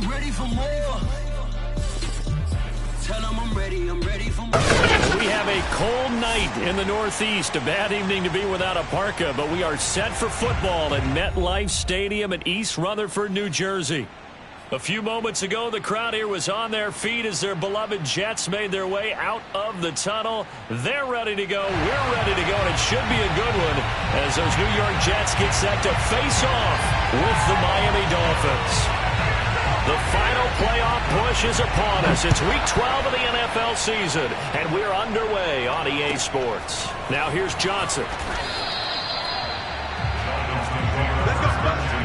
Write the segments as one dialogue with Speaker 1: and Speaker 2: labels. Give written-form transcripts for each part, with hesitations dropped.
Speaker 1: ready for more. Tell them I'm ready for more.
Speaker 2: We have a cold night in the Northeast. A bad evening to be without a parka, but we are set for football at MetLife Stadium in East Rutherford, New Jersey. A few moments ago, the crowd here was on their feet as their beloved Jets made their way out of the tunnel. They're ready to go. We're ready to go, and it should be a good one as those New York Jets get set to face off with the Miami Dolphins. The final playoff push is upon us. It's Week 12 of the NFL season, and we're underway on EA Sports. Now here's Johnson.
Speaker 3: Let's go.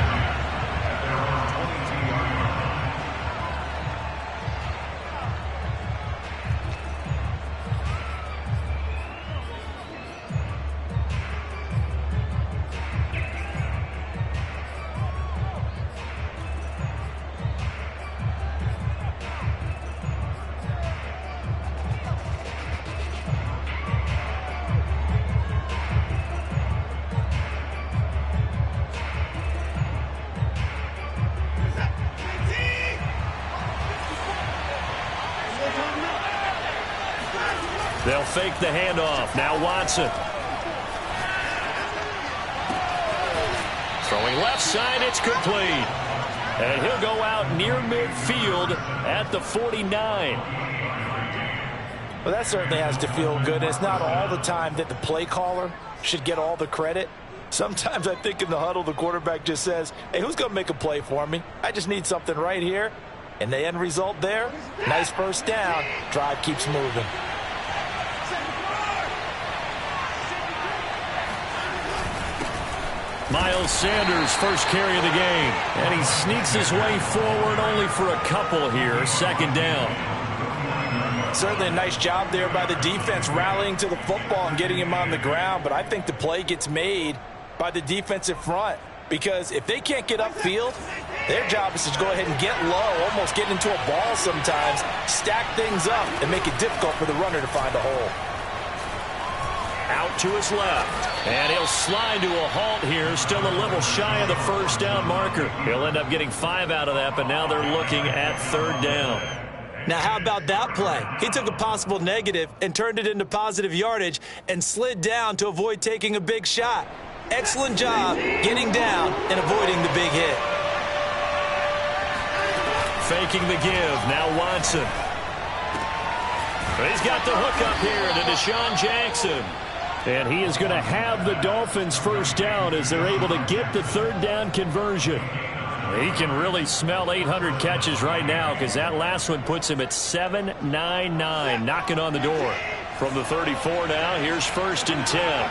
Speaker 2: They'll fake the handoff. Now Watson. Throwing left side, it's complete. And he'll go out near midfield at the 49.
Speaker 4: Well, that certainly has to feel good. It's not all the time that the play caller should get all the credit. Sometimes I think in the huddle, the quarterback just says, hey, who's going to make a play for me? I just need something right here. And the end result there, nice first down. Drive keeps moving.
Speaker 2: Miles Sanders, first carry of the game. And he sneaks his way forward only for a couple here. Second down.
Speaker 4: Certainly a nice job there by the defense rallying to the football and getting him on the ground. But I think the play gets made by the defensive front. Because if they can't get upfield, their job is to go ahead and get low, almost get into a ball sometimes, stack things up, and make it difficult for the runner to find a hole.
Speaker 2: Out to his left. And he'll slide to a halt here. Still a little shy of the first down marker. He'll end up getting 5 out of that, but now they're looking at third down.
Speaker 5: Now, how about that play? He took a possible negative and turned it into positive yardage and slid down to avoid taking a big shot. Excellent job getting down and avoiding the big hit.
Speaker 2: Faking the give. Now Watson. He's got the hook up here to Deshaun Jackson. And he is going to have the Dolphins first down as they're able to get the third down conversion. He can really smell 800 catches right now because that last one puts him at 799, knocking on the door. From the 34 now, here's first and 10.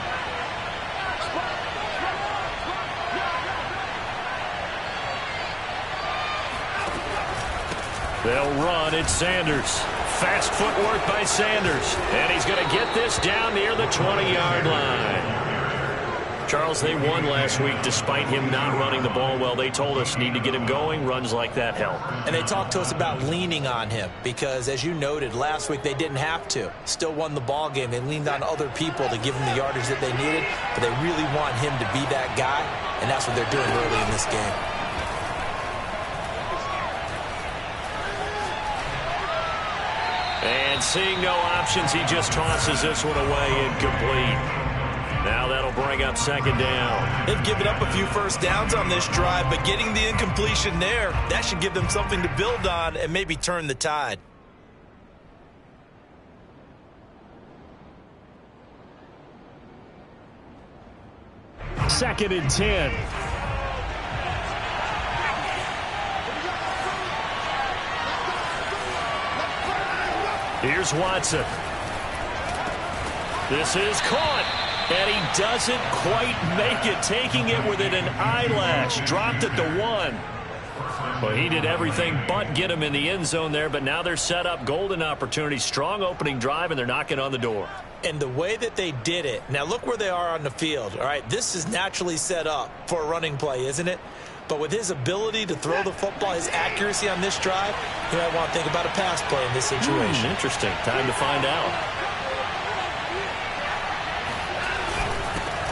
Speaker 2: They'll run. It's Sanders. Fast footwork by Sanders. And he's going to get this down near the 20-yard line. Charles, they won last week despite him not running the ball well. They told us need to get him going. Runs like that help.
Speaker 5: And they talked to us about leaning on him because, as you noted, last week they didn't have to. Still won the ball game. They leaned on other people to give him the yardage that they needed, but they really want him to be that guy, and that's what they're doing early in this game.
Speaker 2: And seeing no options, he just tosses this one away incomplete. Now that'll bring up second down.
Speaker 5: They've given up a few first downs on this drive, but getting the incompletion there, that should give them something to build on and maybe turn the tide.
Speaker 2: Second and 10. Here's Watson. This is caught. And he doesn't quite make it, taking it within an eyelash. Dropped at the 1. Well, he did everything but get him in the end zone there, but now they're set up. Golden opportunity, strong opening drive, and they're knocking on the door.
Speaker 5: And the way that they did it, now look where they are on the field. All right, this is naturally set up for a running play, isn't it? But with his ability to throw the football, his accuracy on this drive, you might want to think about a pass play in this situation.
Speaker 2: Interesting. Time to find out.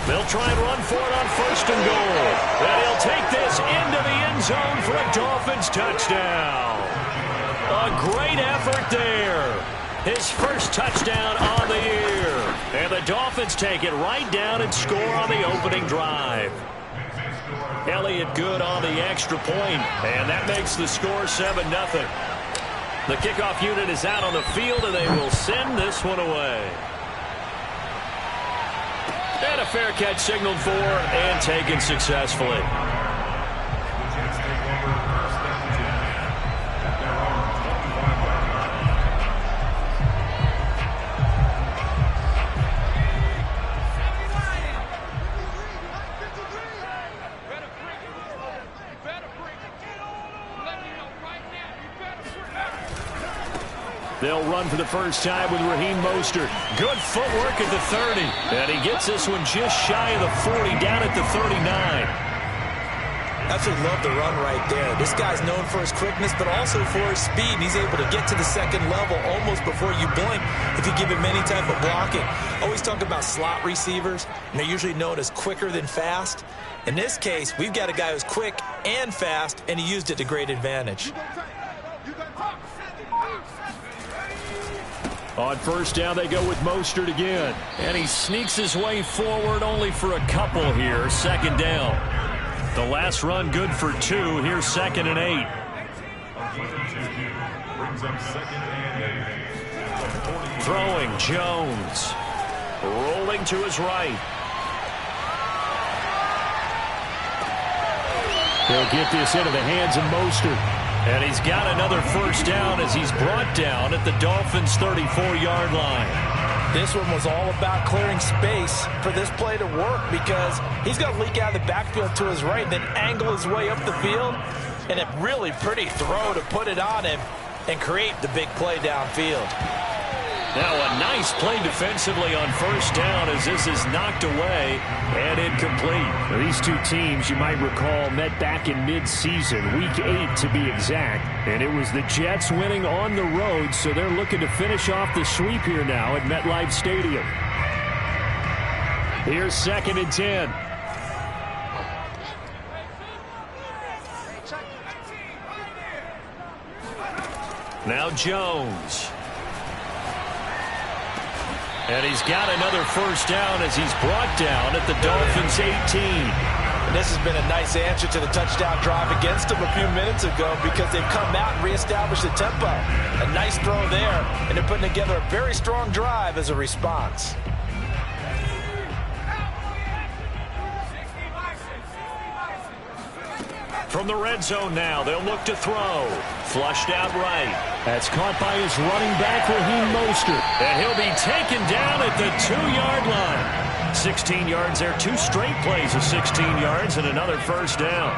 Speaker 2: They'll try and run for it on first and goal. And he'll take this into the end zone for a Dolphins touchdown. A great effort there. His first touchdown on the year. And the Dolphins take it right down and score on the opening drive. Elliott good on the extra point, and that makes the score 7-0. The kickoff unit is out on the field, and they will send this one away. And a fair catch signaled for and taken successfully. They'll run for the first time with Raheem Mostert. Good footwork at the 30. And he gets this one just shy of the 40, down at the 39.
Speaker 5: Absolutely love the run right there. This guy's known for his quickness, but also for his speed. And he's able to get to the second level almost before you blink if you give him any type of blocking. Always talk about slot receivers, and they're usually known as quicker than fast. In this case, we've got a guy who's quick and fast, and he used it to great advantage.
Speaker 2: On first down, they go with Mostert again. And he sneaks his way forward only for a couple here. Second down. The last run good for 2. Here's 2nd and 8. Throwing Jones. Rolling to his right. He'll get this into the hands of Mostert. And he's got another first down as he's brought down at the Dolphins' 34-yard line.
Speaker 4: This one was all about clearing space for this play to work because he's going to leak out of the backfield to his right and then angle his way up the field. And a really pretty throw to put it on him and create the big play downfield.
Speaker 2: Now a nice play defensively on first down as this is knocked away and incomplete. These two teams, you might recall, met back in mid-season, Week 8 to be exact. And it was the Jets winning on the road, so they're looking to finish off the sweep here now at MetLife Stadium. Here's 2nd and 10. Now Jones. And he's got another first down as he's brought down at the Dolphins' 18.
Speaker 4: And this has been a nice answer to the touchdown drive against them a few minutes ago because they've come out and reestablished the tempo. A nice throw there, and they're putting together a very strong drive as a response.
Speaker 2: From the red zone now, they'll look to throw. Flushed out right. That's caught by his running back, Raheem Mostert. And he'll be taken down at the 2-yard line. 16 yards there. 2 straight plays of 16 yards and another first down.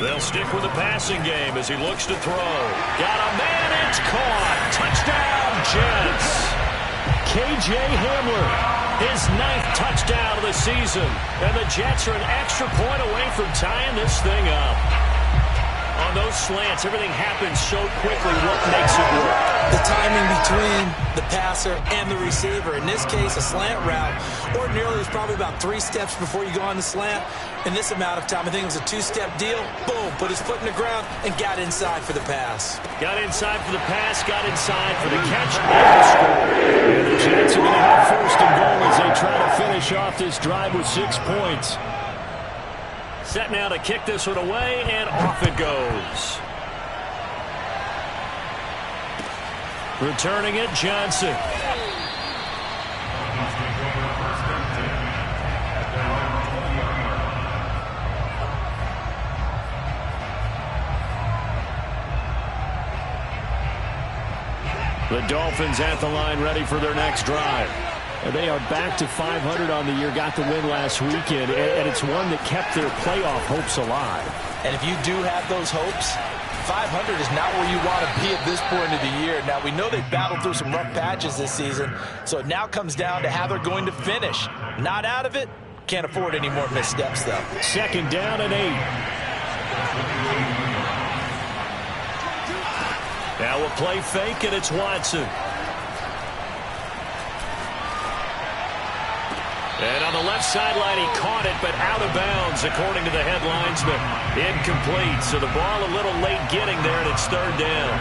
Speaker 2: They'll stick with the passing game as he looks to throw. Got a man, it's caught. Touchdown, Jets. KJ Hamler. His 9th touchdown of the season. And the Jets are an extra point away from tying this thing up. On those slants, everything happens so quickly. What makes it work?
Speaker 5: The timing between the passer and the receiver. In this case, a slant route. Ordinarily, it's probably about 3 steps before you go on the slant. In this amount of time, I think it was a 2-step deal. Boom, put his foot in the ground and got inside for the pass.
Speaker 2: Got inside for the pass, got inside for the catch, and the score. And the Jets are going to have first and goal as they try to finish off this drive with 6 points. Set now to kick this one away, and off it goes. Returning it, Johnson. The Dolphins at the line ready for their next drive. And they are back to 500 on the year, got the win last weekend, and it's one that kept their playoff hopes alive.
Speaker 4: And if you do have those hopes, 500 is not where you want to be at this point of the year. Now, we know they've battled through some rough patches this season, so it now comes down to how they're going to finish. Not out of it. Can't afford any more missteps, though.
Speaker 2: 2nd down and 8. Now a play fake, and it's Watson. And on the left sideline, he caught it, but out of bounds, according to the head linesman. Incomplete, so the ball a little late getting there, and it's third down.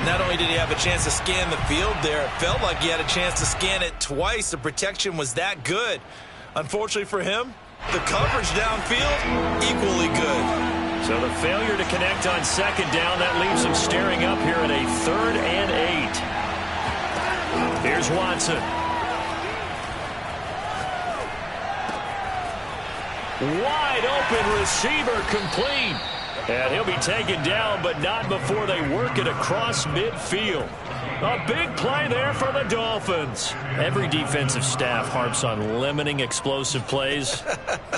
Speaker 5: Not only did he have a chance to scan the field there, it felt like he had a chance to scan it twice. The protection was that good. Unfortunately for him, the coverage downfield, equally good.
Speaker 2: So the failure to connect on second down, that leaves him staring up here at a 3rd and 8. Here's Watson. Wide open receiver, complete. And he'll be taken down, but not before they work it across midfield. A big play there for the Dolphins. Every defensive staff harps on limiting explosive plays.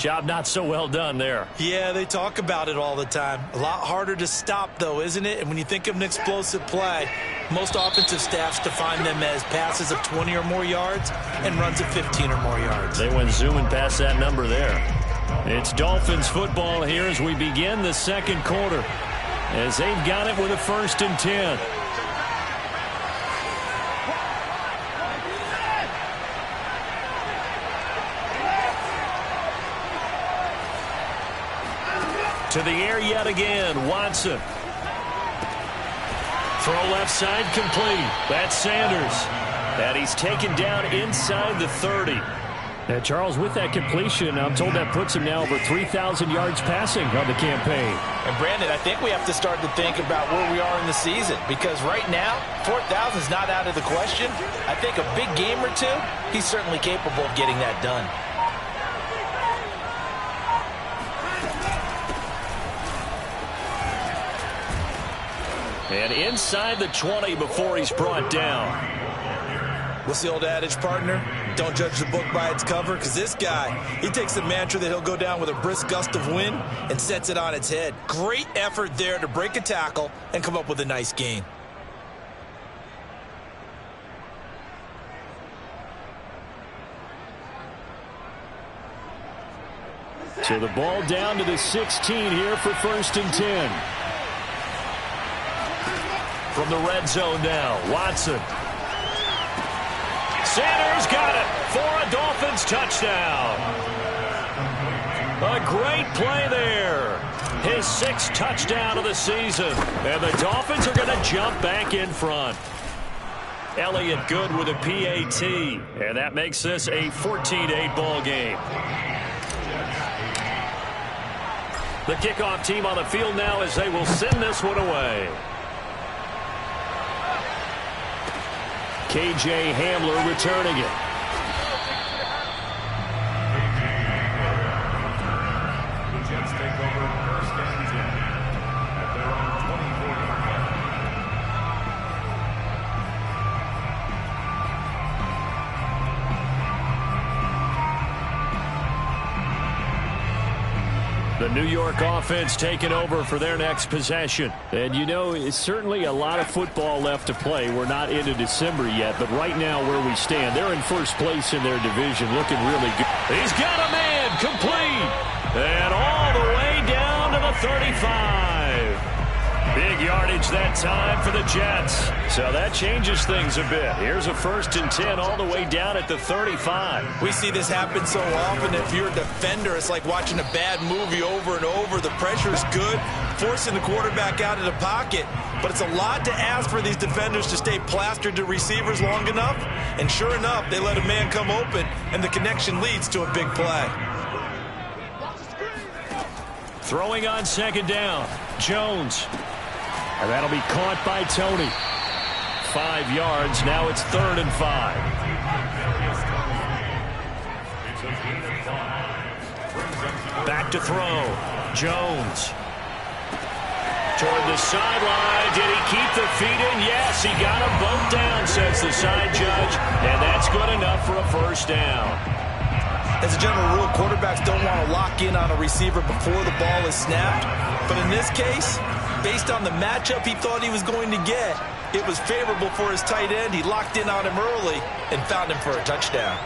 Speaker 2: Job not so well done there.
Speaker 5: Yeah, they talk about it all the time. A lot harder to stop, though, isn't it? And when you think of an explosive play, most offensive staffs define them as passes of 20 or more yards and runs of 15 or more yards.
Speaker 2: They went zooming past that number there. It's Dolphins football here as we begin the second quarter, as they've got it with a 1st and 10. To the air yet again, Watson. Throw left side complete. That's Sanders. And he's taken down inside the 30. And Charles, with that completion, I'm told that puts him now over 3,000 yards passing on the campaign.
Speaker 5: And Brandon, I think we have to start to think about where we are in the season, because right now, 4,000 is not out of the question. I think a big game or two, he's certainly capable of getting that done.
Speaker 2: And inside the 20 before he's brought down.
Speaker 5: What's the old adage, partner? Don't judge the book by its cover, because this guy, he takes the mantra that he'll go down with a brisk gust of wind and sets it on its head. Great effort there to break a tackle and come up with a nice gain.
Speaker 2: So the ball down to the 16 here for 1st and 10. From the red zone now, Watson. Sanders got it for a Dolphins touchdown. A great play there. His 6th touchdown of the season. And the Dolphins are going to jump back in front. Elliott good with a PAT. And that makes this a 14-8 ball game. The kickoff team on the field now as they will send this one away. KJ Hamler returning it.
Speaker 3: The Jets take over 1st and 10 at their own 20-40 line.
Speaker 2: The New York offense taking over for their next possession. And you know, it's certainly a lot of football left to play. We're not into December yet, but right now where we stand, they're in 1st place in their division, looking really good. He's got a man, complete, and all the way down to the 35. Big yardage that time for the Jets. So that changes things a bit. Here's a 1st and 10 all the way down at the 35.
Speaker 5: We see this happen so often. If you're a defender, it's like watching a bad movie over and over. The pressure is good, forcing the quarterback out of the pocket. But it's a lot to ask for these defenders to stay plastered to receivers long enough. And sure enough, they let a man come open, and the connection leads to a big play.
Speaker 2: Throwing on second down, Jones. And that'll be caught by Tony. 5 yards. Now it's 3rd and 5. Back to throw. Jones. Toward the sideline. Did he keep the feet in? Yes, he got them both down, says the side judge. And that's good enough for a 1st down.
Speaker 5: As a general rule, quarterbacks don't want to lock in on a receiver before the ball is snapped. But in this case, based on the matchup he thought he was going to get, it was favorable for his tight end. He locked in on him early and found him for a touchdown.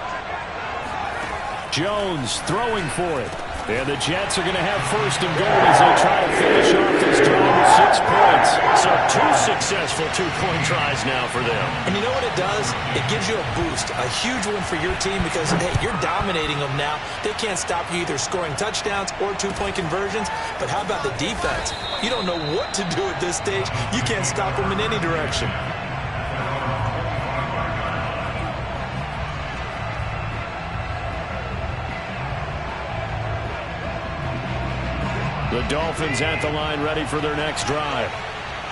Speaker 2: Jones throwing for it. And the Jets are going to have first and goal as they try to finish off this drive with 6 points. So 2 successful two-point tries now for them.
Speaker 5: And you know what it does? It gives you a boost, a huge win for your team because, hey, you're dominating them now. They can't stop you either scoring touchdowns or two-point conversions. But how about the defense? You don't know what to do at this stage. You can't stop them in any direction.
Speaker 2: The Dolphins at the line ready for their next drive.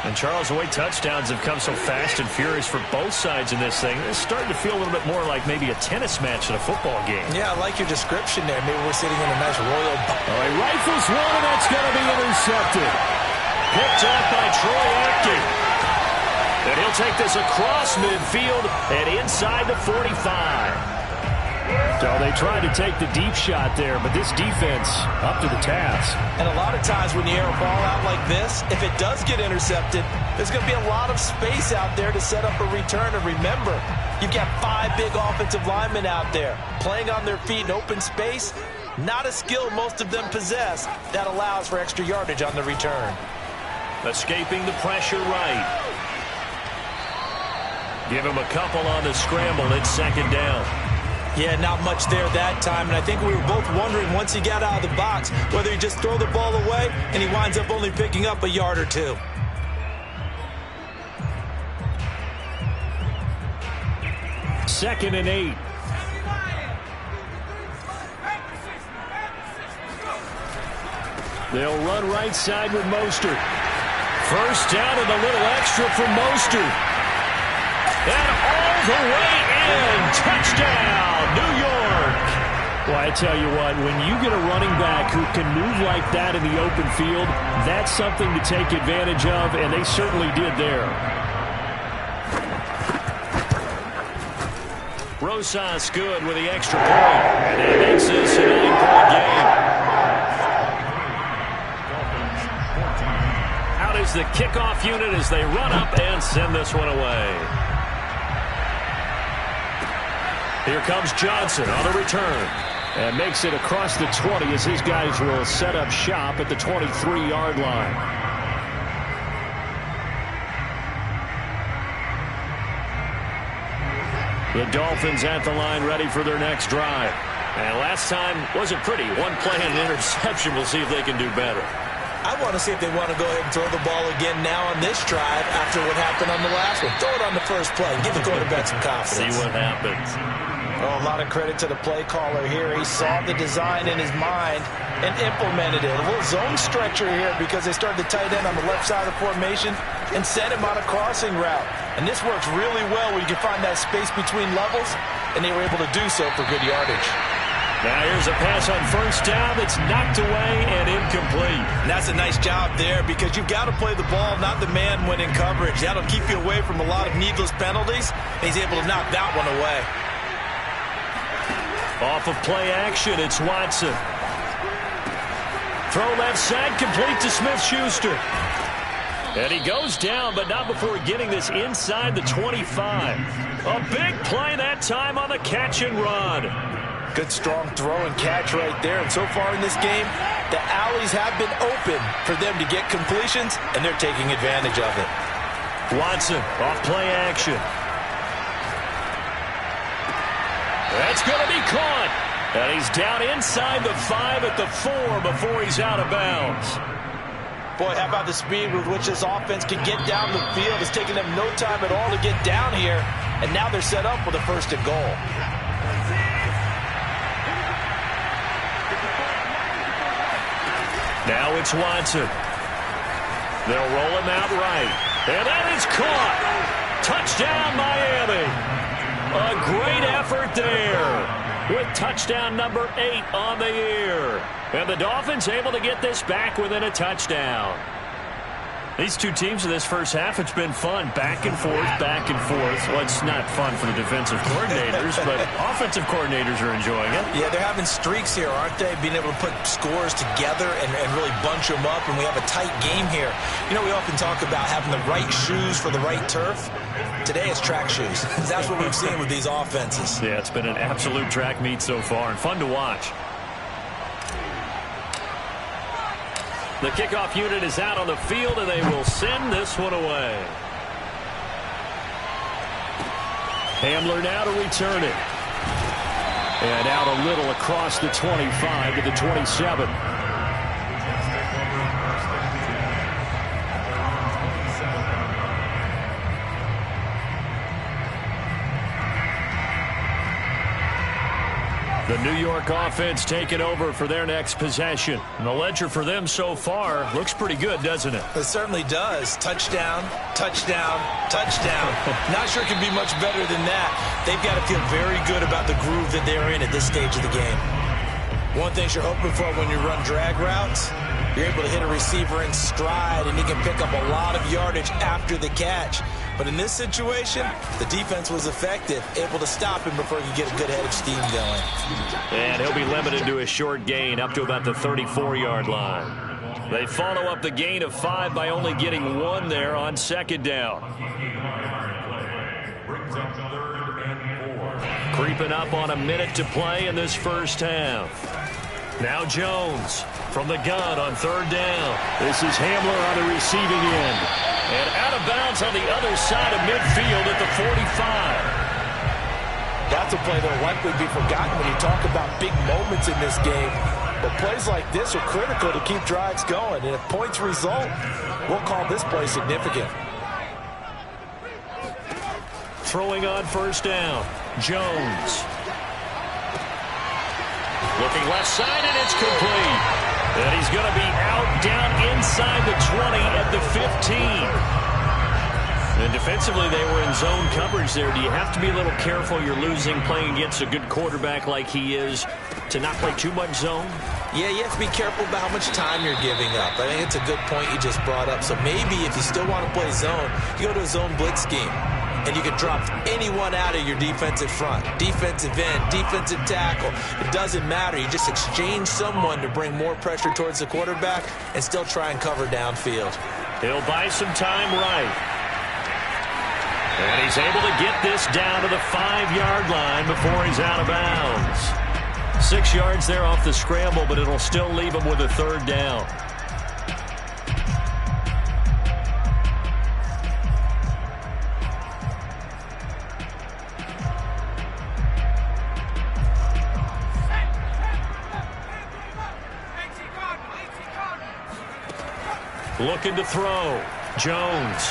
Speaker 2: And Charles, the way touchdowns have come so fast and furious for both sides in this thing, it's starting to feel a little bit more like maybe a tennis match in a football game.
Speaker 5: Yeah, I like your description there. Maybe we're sitting in a nice royal...
Speaker 2: Oh, he rifles one, and that's going to be intercepted. Picked off by Troy Apke. And he'll take this across midfield and inside the 45. So they tried to take the deep shot there, but this defense up to the task.
Speaker 5: And a lot of times when you air a ball out like this, if it does get intercepted, there's going to be a lot of space out there to set up a return. And remember, you've got 5 big offensive linemen out there playing on their feet in open space. Not a skill most of them possess that allows for extra yardage on the return.
Speaker 2: Escaping the pressure right. Give him a couple on the scramble. It's second down.
Speaker 5: Yeah, not much there that time, and I think we were both wondering once he got out of the box whether he just throw the ball away and he winds up only picking up a yard or 2.
Speaker 2: Second and 8. They'll run right side with Mostert. First down and a little extra for Mostert. And all the way in. Touchdown, New York. Well, I tell you what, when you get a running back who can move like that in the open field, that's something to take advantage of, and they certainly did there. Rosas good with the extra point, and that makes this a 9-point game. Out is the kickoff unit as they run up and send this one away. Here comes Johnson on the return. And makes it across the 20 as his guys will set up shop at the 23-yard line. The Dolphins at the line ready for their next drive. And last time wasn't pretty. One play and an interception. We'll see if they can do better.
Speaker 5: I want to see if they want to go ahead and throw the ball again now on this drive after what happened on the last one. Throw it on the first play. Give the quarterback some confidence.
Speaker 2: See what happens.
Speaker 5: Oh, a lot of credit to the play caller here. He saw the design in his mind and implemented it. A little zone stretcher here because they started the tight end on the left side of the formation and sent him on a crossing route. And this works really well where you can find that space between levels, and they were able to do so for good yardage.
Speaker 2: Now here's a pass on first down that's knocked away and incomplete.
Speaker 5: And that's a nice job there because you've got to play the ball, not the man when in coverage. That'll keep you away from a lot of needless penalties. He's able to knock that one away.
Speaker 2: Off of play action, it's Watson. Throw left side, complete to Smith-Schuster. And he goes down, but not before getting this inside the 25. A big play that time on the catch and run.
Speaker 5: Good strong throw and catch right there. And so far in this game, the alleys have been open for them to get completions, and they're taking advantage of it.
Speaker 2: Watson off play action. That's going to be caught. And he's down inside the 5 at the 4 before he's out of bounds.
Speaker 5: Boy, how about the speed with which this offense can get down the field? It's taken them no time at all to get down here. And now they're set up with a first and goal.
Speaker 2: Now it's Watson. They'll roll him out right. And that is caught. Touchdown, Miami. A great effort there with touchdown number 8 on the year. And the Dolphins able to get this back within a touchdown. These two teams in this first half, it's been fun. Back and forth, back and forth. Well, it's not fun for the defensive coordinators, but offensive coordinators are enjoying it.
Speaker 5: Yeah, they're having streaks here, aren't they? Being able to put scores together and really bunch them up, and we have a tight game here. You know, we often talk about having the right shoes for the right turf. Today it's track shoes. That's what we've seen with these offenses.
Speaker 2: Yeah, it's been an absolute track meet so far and fun to watch. The kickoff unit is out on the field, and they will send this one away. Hamler now to return it. And out a little across the 25 to the 27. The New York offense taking over for their next possession. And the ledger for them so far looks pretty good, doesn't it?
Speaker 5: It certainly does. Touchdown, touchdown, touchdown. Not sure it can be much better than that. They've got to feel very good about the groove that they're in at this stage of the game. One thing you're hoping for when you run drag routes, you're able to hit a receiver in stride, and he can pick up a lot of yardage after the catch. But in this situation, the defense was effective, able to stop him before he could get a good head of steam going.
Speaker 2: And he'll be limited to a short gain up to about the 34-yard line. They follow up the gain of 5 by only getting 1 there on second down. Creeping up on a minute to play in this first half. Now Jones from the gun on third down. This is Hamler on the receiving end. And out of bounds on the other side of midfield at the 45.
Speaker 4: That's a play that will likely be forgotten when you talk about big moments in this game. But plays like this are critical to keep drives going. And if points result, we'll call this play significant.
Speaker 2: Throwing on first down, Jones. Looking left side, and it's complete. And he's going to be out down inside the 20 at the 15. And defensively, they were in zone coverage there. Do you have to be a little careful? You're losing playing against a good quarterback like he is to not play too much zone?
Speaker 5: Yeah, you have to be careful about how much time you're giving up. I think it's a good point you just brought up. So maybe if you still want to play zone, you go to a zone blitz scheme. And you can drop anyone out of your defensive front. Defensive end, defensive tackle. It doesn't matter. You just exchange someone to bring more pressure towards the quarterback and still try and cover downfield.
Speaker 2: He'll buy some time right. And he's able to get this down to the 5-yard line before he's out of bounds. 6 yards there off the scramble, but it'll still leave him with a third down. Looking to throw. Jones.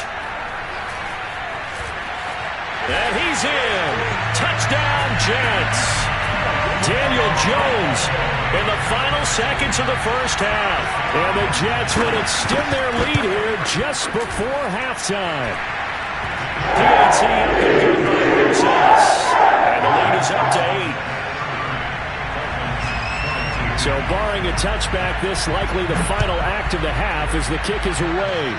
Speaker 2: And he's in. Touchdown, Jets. Daniel Jones in the final seconds of the first half. And the Jets will extend their lead here just before halftime. PAT up and good by Moses. And the lead is up to 8. So barring a touchback, this likely the final act of the half as the kick is away.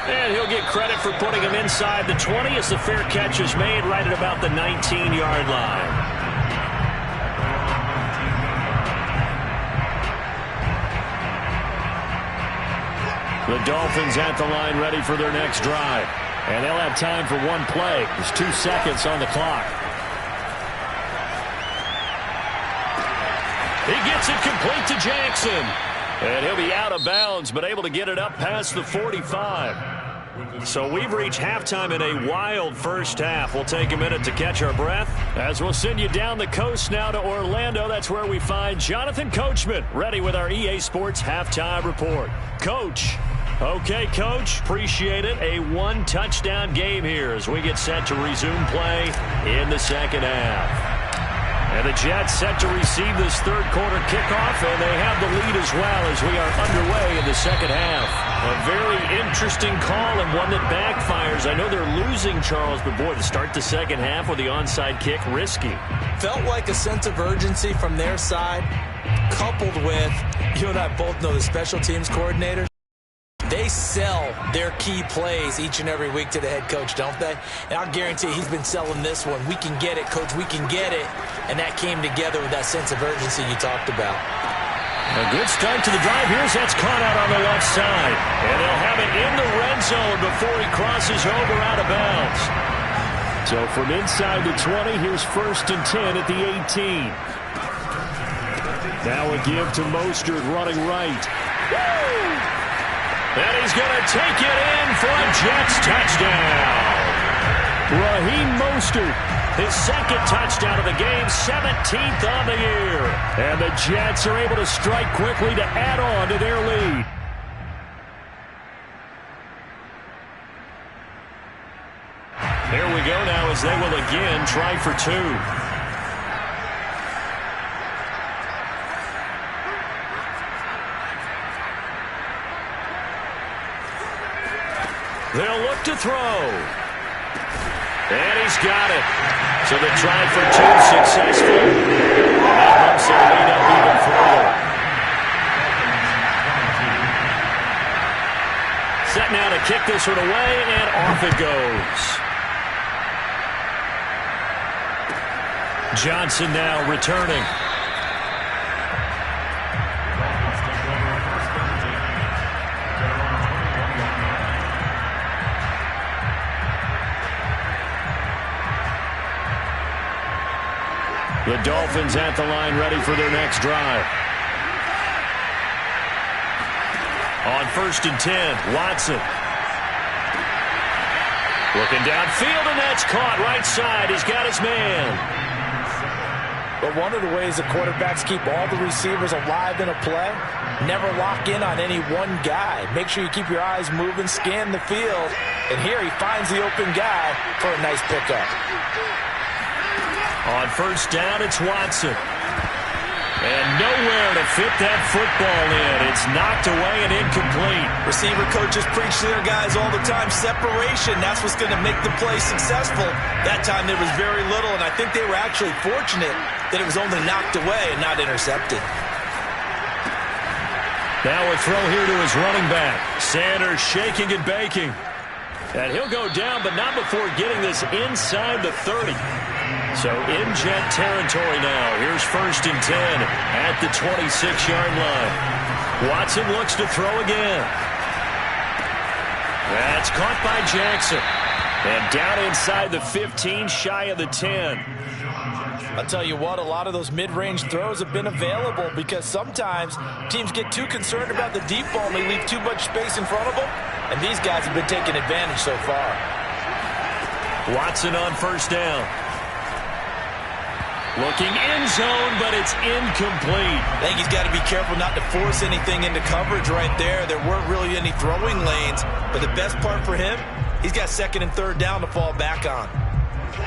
Speaker 2: And he'll get credit for putting him inside the 20 as the fair catch is made right at about the 19-yard line. The Dolphins at the line ready for their next drive. And they'll have time for one play. There's 2 seconds on the clock. He gets it complete to Jackson. And he'll be out of bounds, but able to get it up past the 45. So we've reached halftime in a wild first half. We'll take a minute to catch our breath as we'll send you down the coast now to Orlando. That's where we find Jonathan Coachman ready with our EA Sports Halftime Report. Coach. Okay, Coach. Appreciate it. A 1-touchdown game here as we get set to resume play in the second half. And the Jets set to receive this third-quarter kickoff, and they have the lead as well as we are underway in the second half. A very interesting call and one that backfires. I know they're losing, Charles, but boy, to start the second half with the onside kick, risky.
Speaker 5: Felt like a sense of urgency from their side, coupled with, you and I both know the special teams coordinators. They sell their key plays each and every week to the head coach, don't they? And I'll guarantee he's been selling this one. We can get it, Coach. We can get it. And that came together with that sense of urgency you talked about.
Speaker 2: A good start to the drive. Here's that's caught out on the left side. And they'll have it in the red zone before he crosses over out of bounds. So from inside the 20, here's 1st and 10 at the 18. Now a give to Mostert running right. And he's going to take it in for a Jets touchdown. Raheem Mostert, his second touchdown of the game, 17th on the year. And the Jets are able to strike quickly to add on to their lead. Here we go now as they will again try for two. They'll look to throw. And he's got it. So the try for two successful. That helps their lead up even further. Set now to kick this one away, and off it goes. Johnson now returning. The Dolphins at the line ready for their next drive. On 1st and 10, Watson. Looking downfield, and that's caught right side. He's got his man.
Speaker 4: But one of the ways the quarterbacks keep all the receivers alive in a play, never lock in on any one guy. Make sure you keep your eyes moving, scan the field. And here he finds the open guy for a nice pickup.
Speaker 2: On 1st down, it's Watson. And nowhere to fit that football in. It's knocked away and incomplete.
Speaker 5: Receiver coaches preach to their guys all the time. Separation, that's what's going to make the play successful. That time there was very little, and I think they were actually fortunate that it was only knocked away and not intercepted.
Speaker 2: Now a throw here to his running back. Sanders shaking and baking. And he'll go down, but not before getting this inside the 30. So in Jet territory now. Here's 1st and 10 at the 26-yard line. Watson looks to throw again. That's caught by Jackson. And down inside the 15, shy of the 10.
Speaker 4: I'll tell you what, a lot of those mid-range throws have been available because sometimes teams get too concerned about the deep ball and they leave too much space in front of them. And these guys have been taking advantage so far.
Speaker 2: Watson on 1st down. Looking end zone, but it's incomplete.
Speaker 5: I think he's got to be careful not to force anything into coverage right there. There weren't really any throwing lanes, but the best part for him, he's got 2nd and 3rd down to fall back on.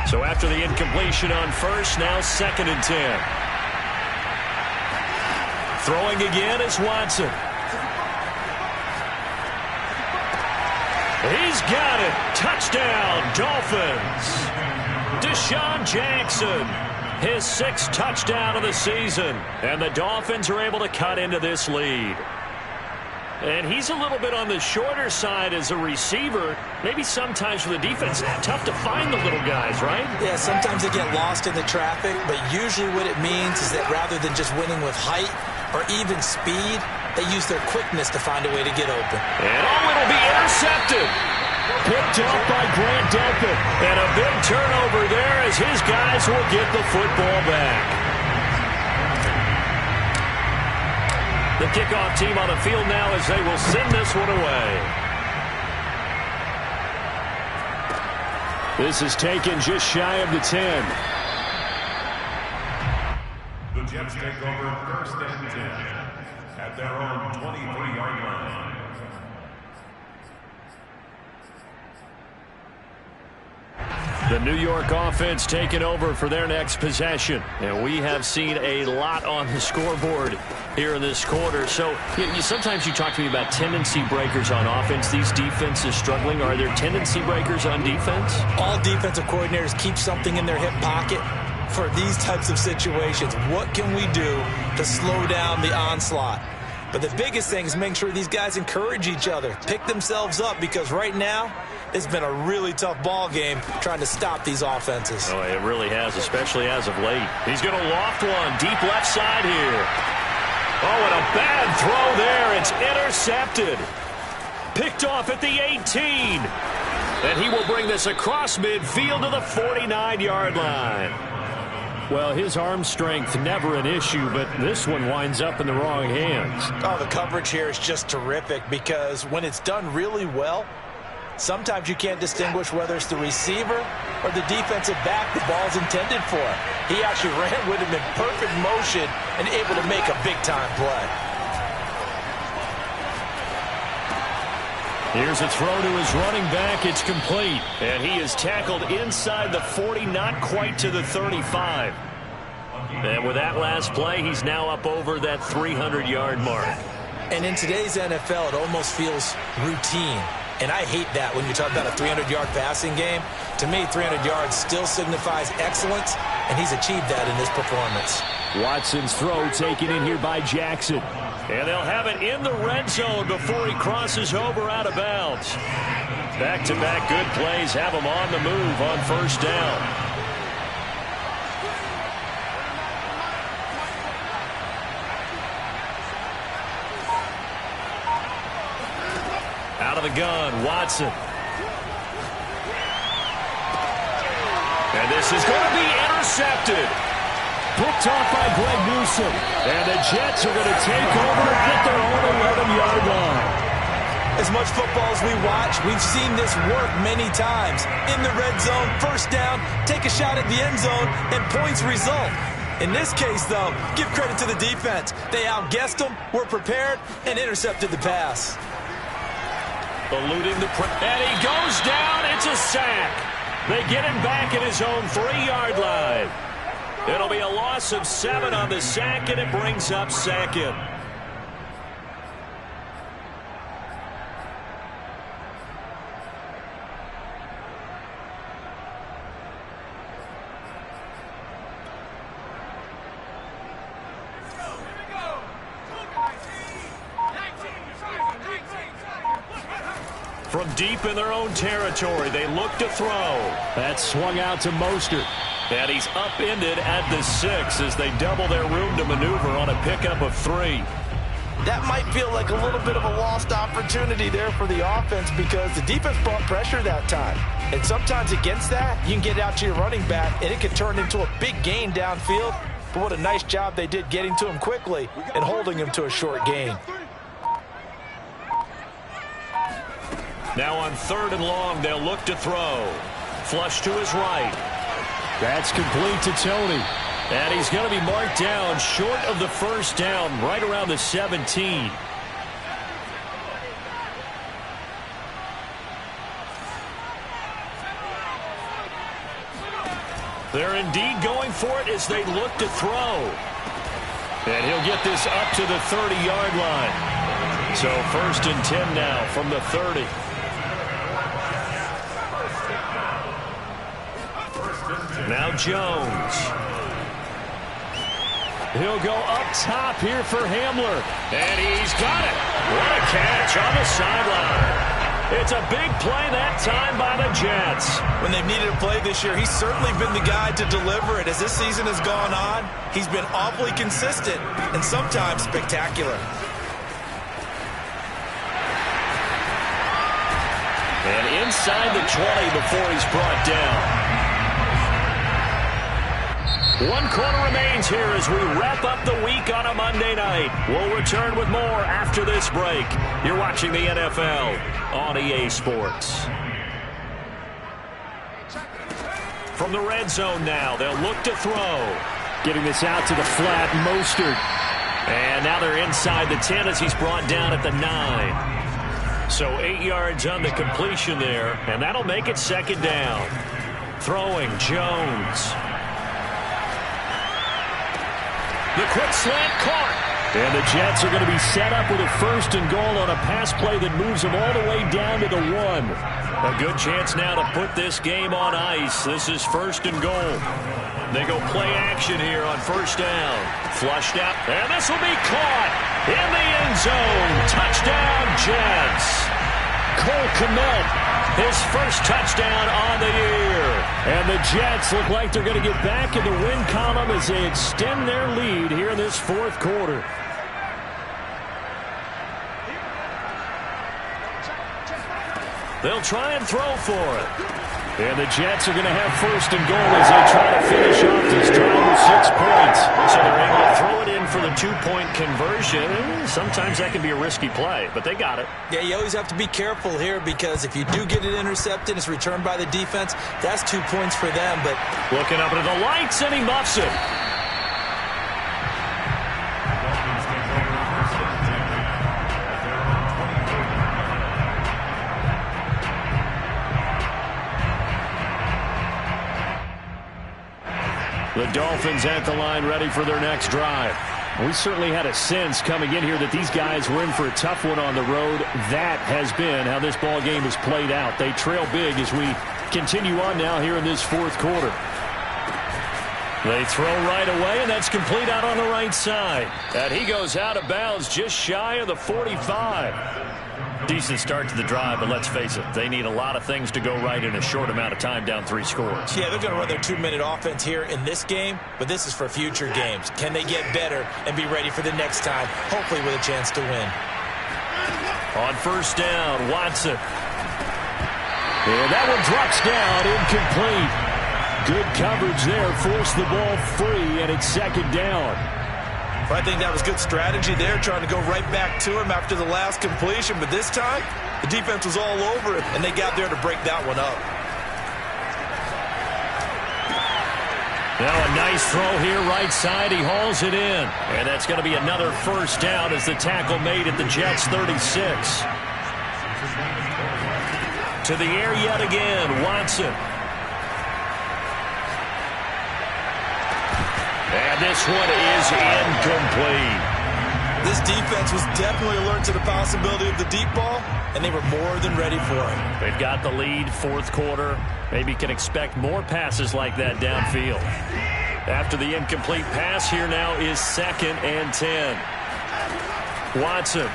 Speaker 2: So after the incompletion on 1st, now 2nd and 10. Throwing again is Watson. He's got it. Touchdown, Dolphins. Deshaun Jackson. His 6th touchdown of the season. And the Dolphins are able to cut into this lead. And he's a little bit on the shorter side as a receiver. Maybe sometimes for the defense, tough to find the little guys, right?
Speaker 5: Yeah, sometimes they get lost in the traffic, but usually what it means is that rather than just winning with height or even speed, they use their quickness to find a way to get open.
Speaker 2: And it'll be intercepted. Picked up by Grant Delpit. And a big turnover there as his guys will get the football back. The kickoff team on the field now as they will send this one away. This is taken just shy of the 10.
Speaker 3: The Jets take over 1st and 10 at their own 23-yard line.
Speaker 2: The New York offense taking over for their next possession. And we have seen a lot on the scoreboard here in this quarter. So sometimes you talk to me about tendency breakers on offense. These defenses struggling. Are there tendency breakers on defense?
Speaker 5: All defensive coordinators keep something in their hip pocket for these types of situations. What can we do to slow down the onslaught? But the biggest thing is making sure these guys encourage each other, pick themselves up, because right now it's been a really tough ball game trying to stop these offenses.
Speaker 2: Oh, it really has, especially as of late. He's going to loft one deep left side here. Oh, and a bad throw there. It's intercepted. Picked off at the 18. And he will bring this across midfield to the 49-yard line. Well, his arm strength never an issue, but this one winds up in the wrong hands.
Speaker 5: Oh, the coverage here is just terrific because when it's done really well, sometimes you can't distinguish whether it's the receiver or the defensive back the ball's intended for. He actually ran with him in perfect motion and able to make a big-time play.
Speaker 2: Here's a throw to his running back. It's complete. And he is tackled inside the 40, not quite to the 35. And with that last play, he's now up over that 300-yard mark.
Speaker 5: And in today's NFL, it almost feels routine. And I hate that when you talk about a 300-yard passing game. To me, 300 yards still signifies excellence, and he's achieved that in this performance.
Speaker 2: Watson's throw taken in here by Jackson. And they'll have it in the red zone before he crosses over out of bounds. Back-to-back good plays have him on the move on first down. Out of the gun, Watson. And this is going to be intercepted. Picked off by Greg Newsome. And the Jets are going to take over at their own 11-yard line.
Speaker 5: As much football as we watch, we've seen this work many times. In the red zone, first down, take a shot at the end zone, and points result. In this case, though, give credit to the defense. They outguessed them, were prepared, and intercepted the pass.
Speaker 2: Eluding the and he goes down. It's a sack. They get him back at his own 3-yard line. It'll be a loss of 7 on the sack, and it brings up second. From deep in their own territory, they look to throw. That swung out to Mostert. And he's upended at the 6 as they double their room to maneuver on a pickup of 3.
Speaker 5: That might feel like a little bit of a lost opportunity there for the offense because the defense brought pressure that time. And sometimes against that, you can get out to your running back, and it can turn into a big gain downfield. But what a nice job they did getting to him quickly and holding him to a short gain.
Speaker 2: Now on 3rd and long, they'll look to throw. Flush to his right. That's complete to Tony. And he's going to be marked down short of the first down, right around the 17. They're indeed going for it as they look to throw. And he'll get this up to the 30-yard line. So 1st and 10 now from the 30. Now Jones. He'll go up top here for Hamler. And he's got it. What a catch on the sideline. It's a big play that time by the Jets.
Speaker 5: When they've needed a play this year, he's certainly been the guy to deliver it. As this season has gone on, he's been awfully consistent and sometimes spectacular.
Speaker 2: And inside the 20 before he's brought down. 1 quarter remains here as we wrap up the week on a Monday night. We'll return with more after this break. You're watching the NFL on EA Sports. From the red zone now, they'll look to throw. Getting this out to the flat, Mostert. And now they're inside the 10 as he's brought down at the 9. So 8 yards on the completion there, and that'll make it 2nd down. Throwing, Jones. The quick slant caught. And the Jets are going to be set up with a 1st and goal on a pass play that moves them all the way down to the 1. A good chance now to put this game on ice. This is 1st and goal. They go play action here on 1st down. Flushed out. And this will be caught in the end zone. Touchdown, Jets. Cole Kmet, his 1st touchdown on the year. And the Jets look like they're going to get back in the win column as they extend their lead here in this 4th quarter. They'll try and throw for it. And the Jets are going to have first and goal as they try to finish off this drive with 6 points. So they're able to throw it in for the 2-point conversion. Sometimes that can be a risky play, but they got it.
Speaker 5: Yeah, you always have to be careful here because if you do get it intercepted, it's returned by the defense, that's 2 points for them. But
Speaker 2: looking up at the lights, and he muffs it. The Dolphins at the line ready for their next drive. We certainly had a sense coming in here that these guys were in for a tough one on the road. That has been how this ball game has played out. They trail big as we continue on now here in this fourth quarter. They throw right away, and that's complete out on the right side. And he goes out of bounds just shy of the 45. Decent start to the drive, but let's face it, they need a lot of things to go right in a short amount of time, down 3 scores.
Speaker 5: Yeah, they're going to run their 2-minute offense here in this game, but this is for future games. Can they get better and be ready for the next time, hopefully with a chance to win?
Speaker 2: On first down, Watson. And that one drops down, incomplete. Good coverage there, forced the ball free, and it's second down.
Speaker 5: I think that was good strategy there, trying to go right back to him after the last completion. But this time, the defense was all over it, and they got there to break that one up.
Speaker 2: Now a nice throw here, right side. He hauls it in. And that's going to be another first down as the tackle made at the Jets' 36. To the air yet again, Watson. And this one is incomplete.
Speaker 5: This defense was definitely alert to the possibility of the deep ball, and they were more than ready for it.
Speaker 2: They've got the lead, fourth quarter. Maybe can expect more passes like that downfield. After the incomplete pass, here now is 2nd and 10. Watson.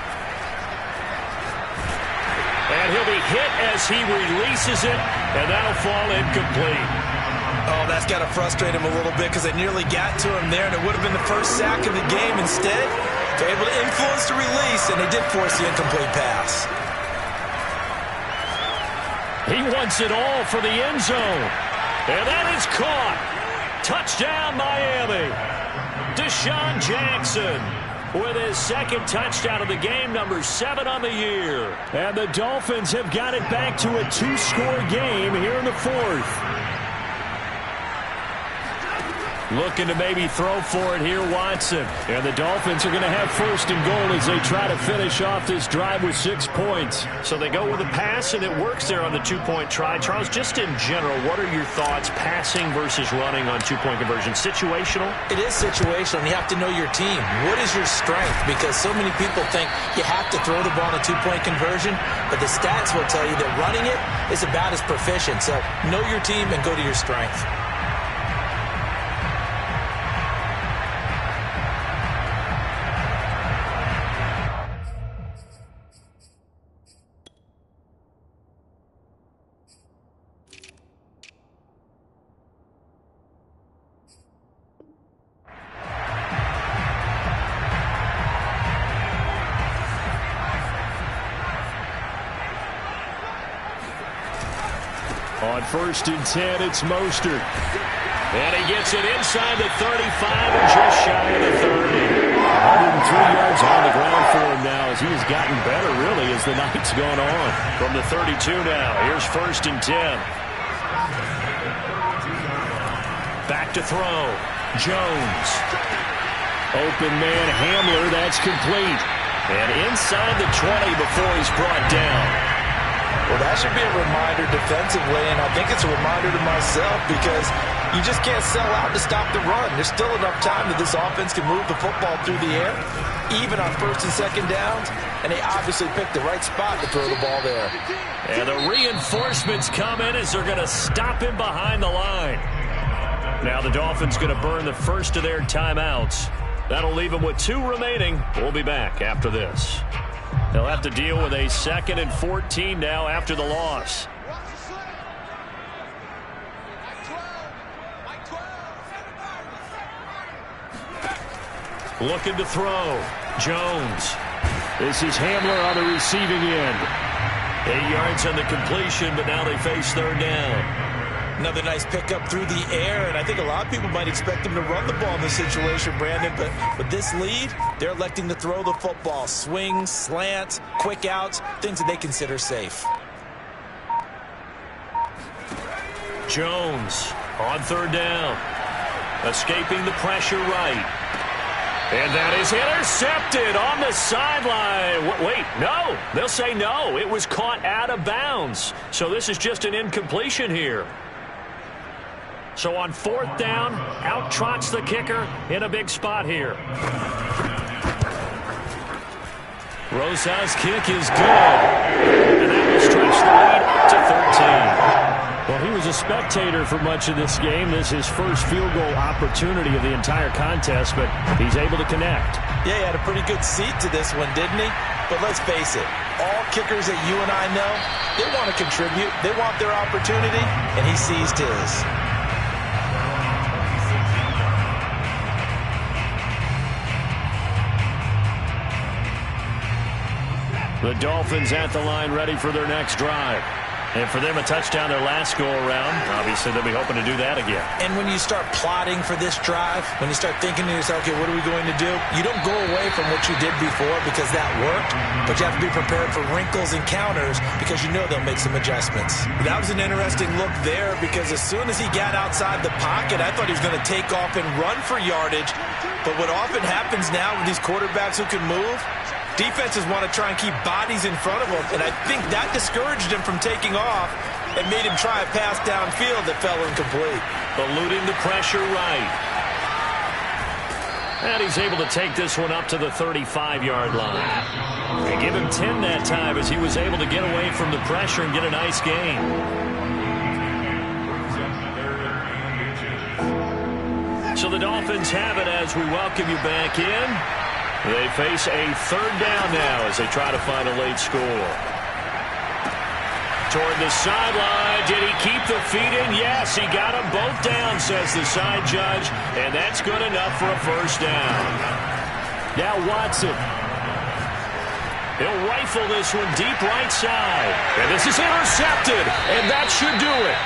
Speaker 2: And he'll be hit as he releases it, and that'll fall incomplete.
Speaker 5: Oh, that's got to frustrate him a little bit because they nearly got to him there, and it would have been the first sack of the game. Instead, they're able to influence the release, and they did force the incomplete pass.
Speaker 2: He wants it all for the end zone. And that is caught. Touchdown, Miami. Deshaun Jackson with his 2nd touchdown of the game, number 7 on the year. And the Dolphins have got it back to a 2-score game here in the 4th. Looking to maybe throw for it here, Watson. And the Dolphins are going to have first and goal as they try to finish off this drive with 6 points. So they go with a pass, and it works there on the 2-point try. Charles, just in general, what are your thoughts passing versus running on 2-point conversion? Situational?
Speaker 5: It is situational, and you have to know your team. What is your strength? Because so many people think you have to throw the ball on a 2-point conversion, but the stats will tell you that running it is about as proficient. So know your team and go to your strength.
Speaker 2: On 1st and 10, it's Mostert. And he gets it inside the 35 and just shy of the 30. 103 yards on the ground for him now as he has gotten better, really, as the night's gone on. From the 32 now, here's 1st and 10. Back to throw. Jones. Open man Hamler, that's complete. And inside the 20 before he's brought down.
Speaker 5: Well, that should be a reminder defensively, and I think it's a reminder to myself because you just can't sell out to stop the run. There's still enough time that this offense can move the football through the air, even on 1st and 2nd downs, and they obviously picked the right spot to throw the ball there.
Speaker 2: And the reinforcements come in as they're going to stop him behind the line. Now the Dolphins going to burn the first of their timeouts. That'll leave them with 2 remaining. We'll be back after this. They'll have to deal with a 2nd and 14 now after the loss. Looking to throw. Jones. This is Hamler on the receiving end. 8 yards on the completion, but now they face third down.
Speaker 5: Another nice pickup through the air, and I think a lot of people might expect them to run the ball in this situation, Brandon, but with this lead, they're electing to throw the football. Swings, slants, quick outs, things that they consider safe.
Speaker 2: Jones on third down. Escaping the pressure right. And that is intercepted on the sideline. Wait, no. They'll say no. It was caught out of bounds. So this is just an incompletion here. So on fourth down, out trots the kicker in a big spot here. Rosa's kick is good. And that will stretch the lead to 13.
Speaker 6: Well, he was a spectator for much of this game. This is his first field goal opportunity of the entire contest, but he's able to connect.
Speaker 5: Yeah, he had a pretty good seat to this one, didn't he? But let's face it, all kickers that you and I know, they want to contribute. They want their opportunity, and he seized his.
Speaker 2: The Dolphins at the line, ready for their next drive. And for them, a touchdown their last go-around. Obviously, they'll be hoping to do that again.
Speaker 5: And when you start plotting for this drive, when you start thinking to yourself, okay, what are we going to do? You don't go away from what you did before because that worked, but you have to be prepared for wrinkles and counters because you know they'll make some adjustments. That was an interesting look there because as soon as he got outside the pocket, I thought he was going to take off and run for yardage. But what often happens now with these quarterbacks who can move, defenses want to try and keep bodies in front of them, and I think that discouraged him from taking off and made him try a pass downfield that fell incomplete.
Speaker 2: Eluding the pressure right. And he's able to take this one up to the 35-yard line. They give him 10 that time as he was able to get away from the pressure and get a nice gain. So the Dolphins have it as we welcome you back in. They face a third down now as they try to find a late score. Toward the sideline. Did he keep the feet in? Yes, he got them both down, says the side judge. And that's good enough for a first down. Now Watson. He'll rifle this one deep right side. And this is intercepted. And that should do it.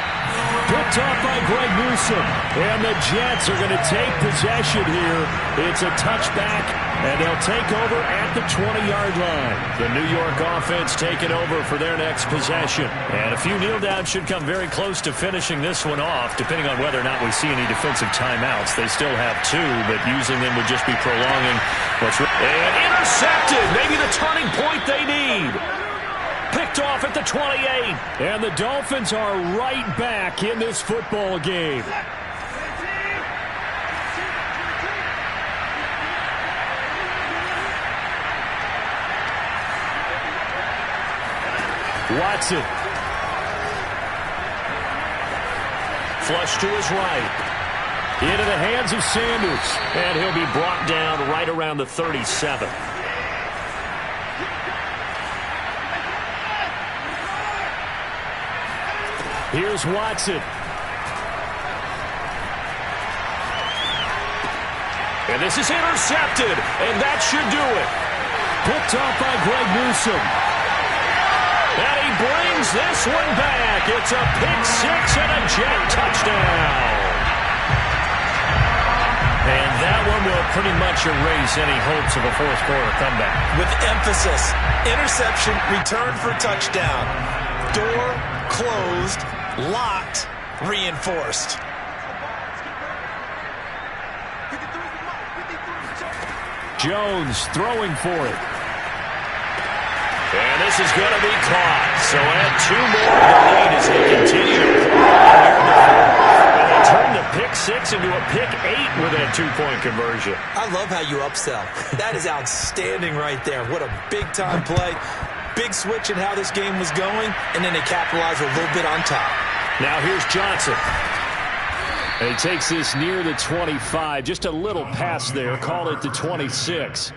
Speaker 6: Picked off by Greg Newsome. And the Jets are going to take possession here. It's a touchback, and they'll take over at the 20-yard line.
Speaker 2: The New York offense taking over for their next possession. And a few kneel downs should come very close to finishing this one off, depending on whether or not we see any defensive timeouts. They still have two, but using them would just be prolonging what's... And intercepted! Maybe the turning point they need. Picked off at the 28.
Speaker 6: And the Dolphins are right back in this football game. Watson.
Speaker 2: Flush to his right.
Speaker 6: Into the hands of Sanders.
Speaker 2: And he'll be brought down right around the 37.
Speaker 6: Here's Watson.
Speaker 2: And this is intercepted. And that should do it.
Speaker 6: Picked off by Greg Newsome.
Speaker 2: And he brings this one back. It's a pick six and a Jet touchdown. And that one will pretty much erase any hopes of a fourth quarter comeback.
Speaker 5: With emphasis, interception, return for touchdown. Door closed, locked, reinforced.
Speaker 6: Jones throwing for it.
Speaker 2: And this is going to be caught. So add two more to the lead as they continue to crawl here in the fourth. And they turn the pick six into a pick eight with that two-point conversion.
Speaker 5: I love how you upsell. That is outstanding right there. What a big-time play. Big switch in how this game was going, and then they capitalize a little bit on top.
Speaker 2: Now here's Johnson.
Speaker 6: And he takes this near the 25. Just a little pass there. Call it the 26.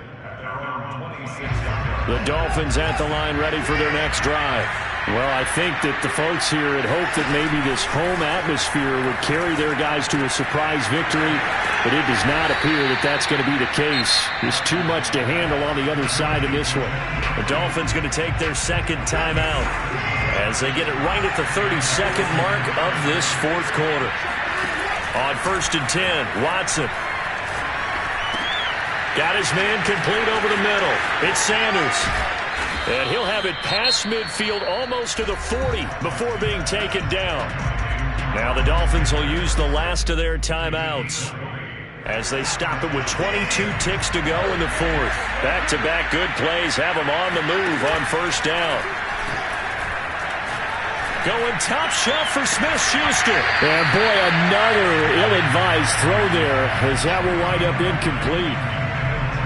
Speaker 2: The Dolphins at the line ready for their next drive.
Speaker 6: Well, I think that the folks here had hoped that maybe this home atmosphere would carry their guys to a surprise victory, but it does not appear that that's going to be the case. There's too much to handle on the other side in this one.
Speaker 2: The Dolphins going to take their second timeout as they get it right at the 32nd mark of this fourth quarter. On 1st and 10, Watson. Got his man complete over the middle. It's Sanders. And he'll have it past midfield almost to the 40 before being taken down. Now the Dolphins will use the last of their timeouts as they stop it with 22 ticks to go in the fourth. Back-to-back good plays have them on the move on first down. Going top shot for Smith-Schuster.
Speaker 6: And boy, another ill-advised throw there as that will wind up incomplete.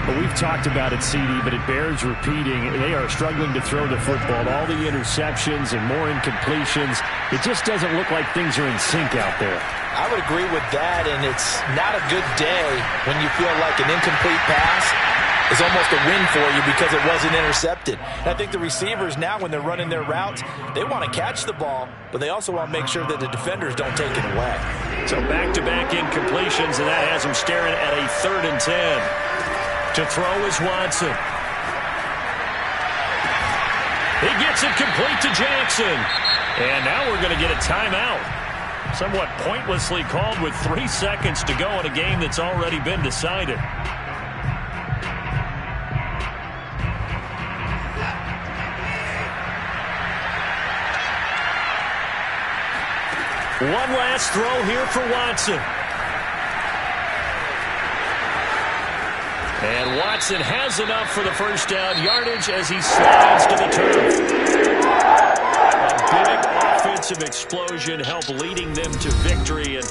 Speaker 6: Well, we've talked about it, CD, but it bears repeating. They are struggling to throw the football. All the interceptions and more incompletions. It just doesn't look like things are in sync out there.
Speaker 5: I would agree with that, and it's not a good day when you feel like an incomplete pass is almost a win for you because it wasn't intercepted. And I think the receivers now, when they're running their routes, they want to catch the ball, but they also want to make sure that the defenders don't take it away.
Speaker 2: So back-to-back incompletions, and that has them staring at a 3rd and 10. To throw is Watson. He gets it complete to Jackson. And now we're going to get a timeout. Somewhat pointlessly called with 3 seconds to go in a game that's already been decided. One last throw here for Watson. And Watson has enough for the first down yardage as he slides to the turf. A big offensive explosion helped leading them to victory. And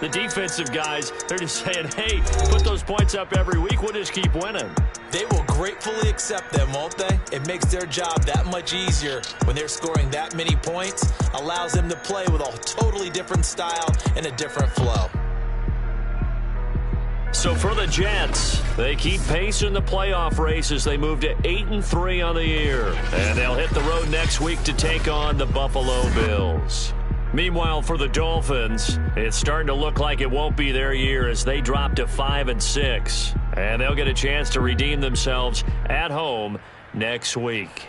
Speaker 2: the defensive guys, they're just saying, hey, put those points up every week. We'll just keep winning.
Speaker 5: They will gratefully accept them, won't they? It makes their job that much easier when they're scoring that many points. Allows them to play with a totally different style and a different flow.
Speaker 2: So for the Jets, they keep pace in the playoff race as they move to 8-3 on the year. And they'll hit the road next week to take on the Buffalo Bills. Meanwhile, for the Dolphins, it's starting to look like it won't be their year as they drop to 5-6. And they'll get a chance to redeem themselves at home next week.